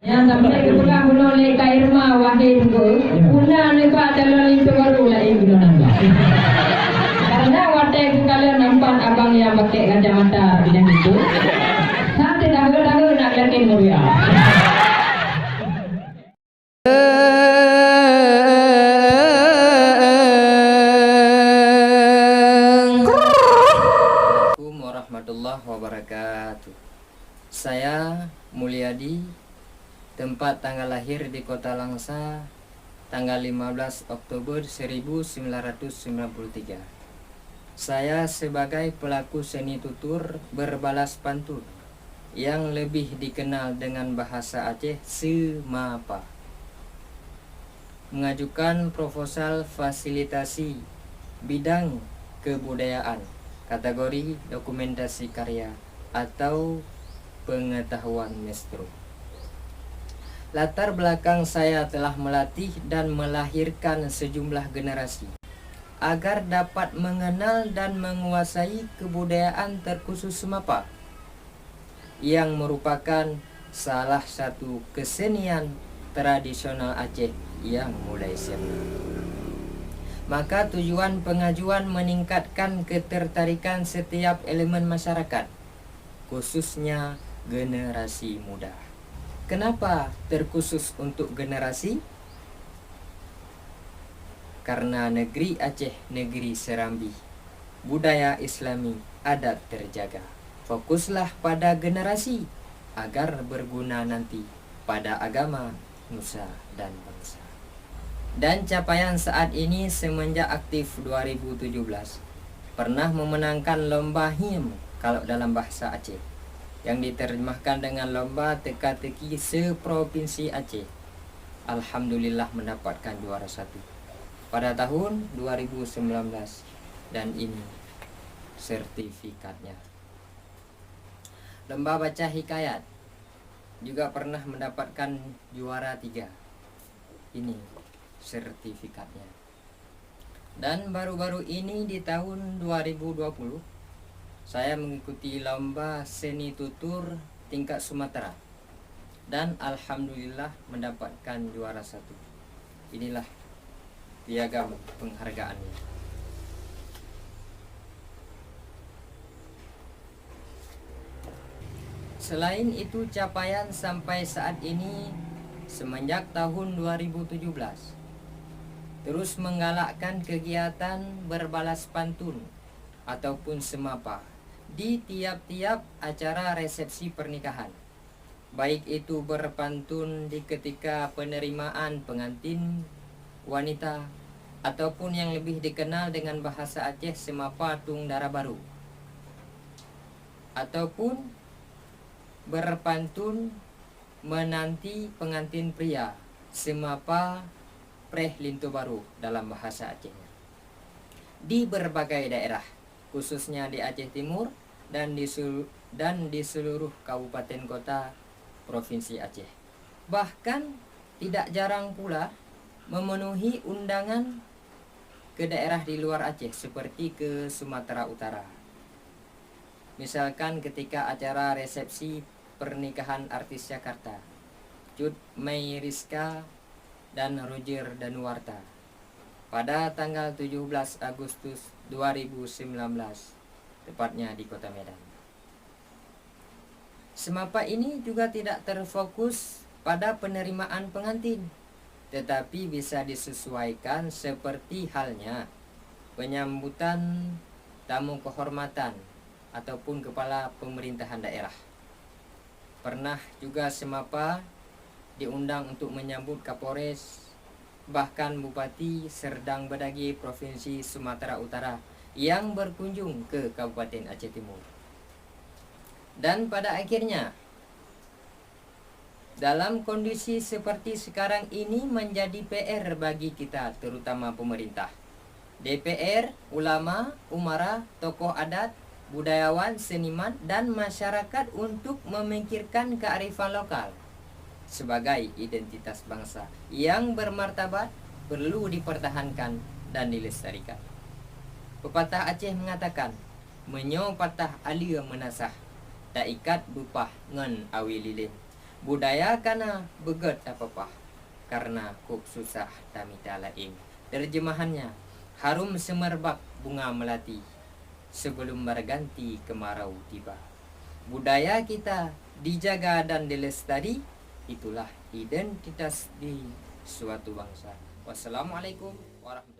Yang sampai kepegang menoleh kair wahid itu, una nepa calon itu baru lah ibu nanda. Karena waktu kalian nampak abang yang pakai kacamata bidang itu, nanti dagu nak liatin mulia. Assalamualaikum warahmatullahi wabarakatuh. Saya Mulyadi, tempat tanggal lahir di Kota Langsa, tanggal 15 Oktober 1993. Saya sebagai pelaku seni tutur berbalas pantun yang lebih dikenal dengan bahasa Aceh Semapa, mengajukan proposal fasilitasi bidang kebudayaan kategori dokumentasi karya atau pengetahuan maestro. Latar belakang saya telah melatih dan melahirkan sejumlah generasi agar dapat mengenal dan menguasai kebudayaan terkhusus Semapa yang merupakan salah satu kesenian tradisional Aceh yang mulai sirna. Maka tujuan pengajuan meningkatkan ketertarikan setiap elemen masyarakat, khususnya generasi muda. Kenapa terkhusus untuk generasi? Karena negeri Aceh negeri serambi, budaya Islami adat terjaga. Fokuslah pada generasi agar berguna nanti pada agama, nusa, dan bangsa. Dan capaian saat ini semenjak aktif 2017 pernah memenangkan lomba HIM kalau dalam bahasa Aceh, yang diterjemahkan dengan lomba teka-teki seprovinsi Aceh. Alhamdulillah mendapatkan juara 1 pada tahun 2019, dan ini sertifikatnya. Lomba baca hikayat juga pernah mendapatkan juara 3. Ini sertifikatnya. Dan baru-baru ini di tahun 2020 saya mengikuti lomba seni tutur tingkat Sumatera dan alhamdulillah mendapatkan juara 1. Inilah piagam penghargaannya. Selain itu, capaian sampai saat ini semenjak tahun 2017 terus menggalakkan kegiatan berbalas pantun ataupun semapa di tiap-tiap acara resepsi pernikahan, baik itu berpantun di ketika penerimaan pengantin wanita ataupun yang lebih dikenal dengan bahasa Aceh semapa tung dara baru, ataupun berpantun menanti pengantin pria semapa preh lintu baru dalam bahasa Acehnya di berbagai daerah, khususnya di Aceh Timur dan di seluruh kabupaten kota provinsi Aceh. Bahkan tidak jarang pula memenuhi undangan ke daerah di luar Aceh seperti ke Sumatera Utara. Misalkan ketika acara resepsi pernikahan artis Jakarta, Cut Mayriska dan Roger Danuarta pada tanggal 17 Agustus 2019, tepatnya di Kota Medan. Semapa ini juga tidak terfokus pada penerimaan pengantin, tetapi bisa disesuaikan seperti halnya penyambutan tamu kehormatan ataupun kepala pemerintahan daerah. Pernah juga semapa diundang untuk menyambut Kapolres, bahkan Bupati Serdang Badagi Provinsi Sumatera Utara yang berkunjung ke Kabupaten Aceh Timur. Dan pada akhirnya, dalam kondisi seperti sekarang ini menjadi PR bagi kita, terutama pemerintah, DPR, ulama, umara, tokoh adat, budayawan, seniman, dan masyarakat untuk memikirkan kearifan lokal sebagai identitas bangsa yang bermartabat, perlu dipertahankan dan dilestarikan. Pepatah Aceh mengatakan, menyo patah alia menasah, tak ikat bupah ngan awi lilin. Budaya kana beget apa-apa, karena kuk susah tamita lain. Terjemahannya, harum semerbak bunga melati sebelum berganti kemarau tiba. Budaya kita dijaga dan dilestari, itulah identitas di suatu bangsa. Wassalamualaikum warahmatullahi wabarakatuh.